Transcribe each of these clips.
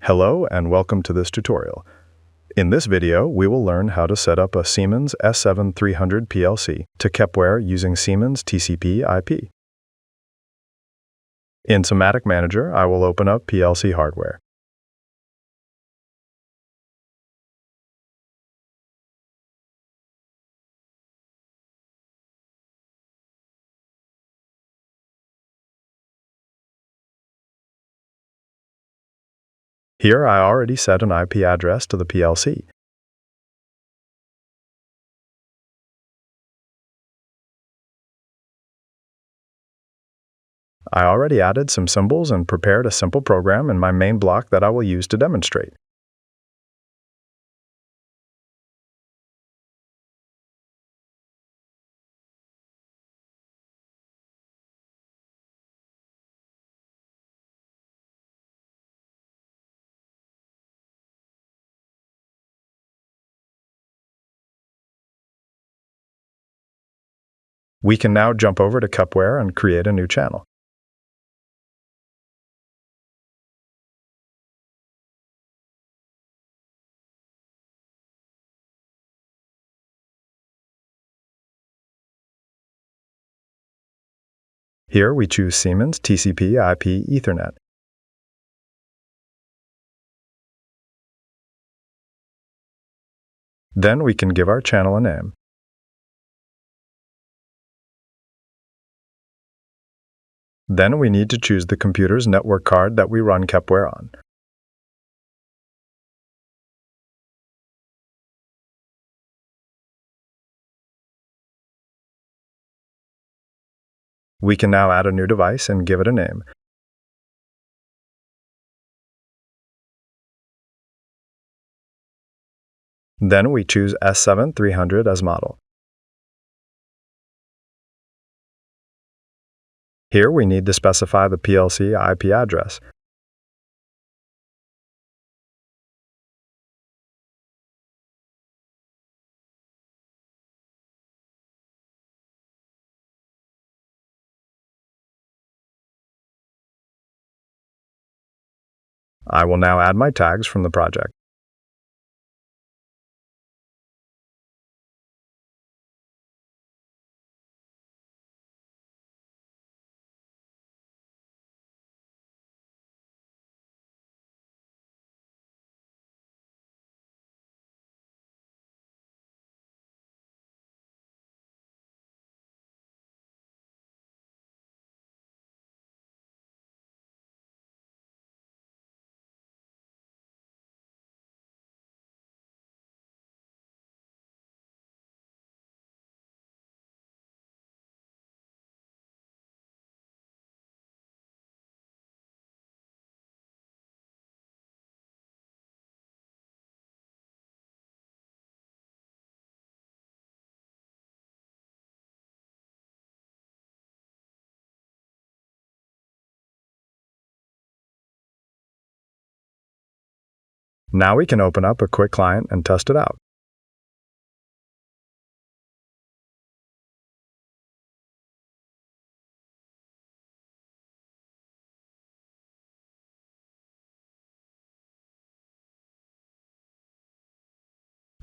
Hello and welcome to this tutorial. In this video, we will learn how to set up a Siemens S7-300 PLC to Kepware using Siemens TCP IP. In Simatic Manager, I will open up PLC hardware. Here, I already set an IP address to the PLC. I already added some symbols and prepared a simple program in my main block that I will use to demonstrate. We can now jump over to Kepware and create a new channel. Here we choose Siemens TCP IP Ethernet. Then we can give our channel a name. Then we need to choose the computer's network card that we run Kepware on. We can now add a new device and give it a name. Then we choose S7-300 as model. Here we need to specify the PLC IP address. I will now add my tags from the project. Now we can open up a quick client and test it out.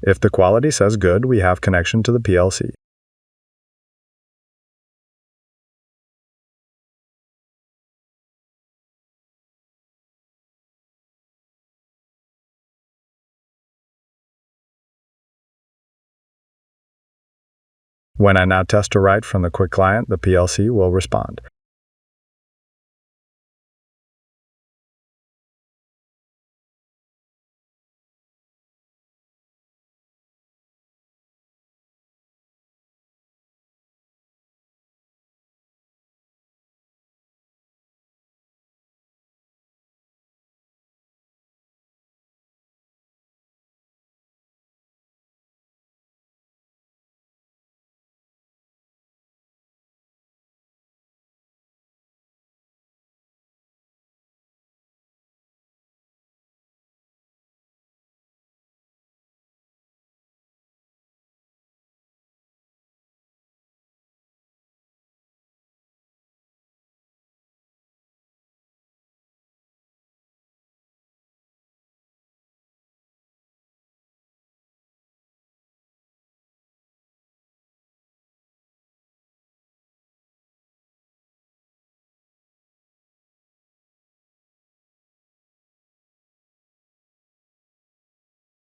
If the quality says good, we have connection to the PLC. When I now test a write from the quick client, the PLC will respond.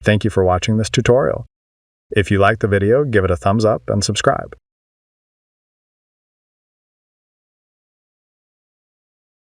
Thank you for watching this tutorial. If you liked the video, give it a thumbs up and subscribe.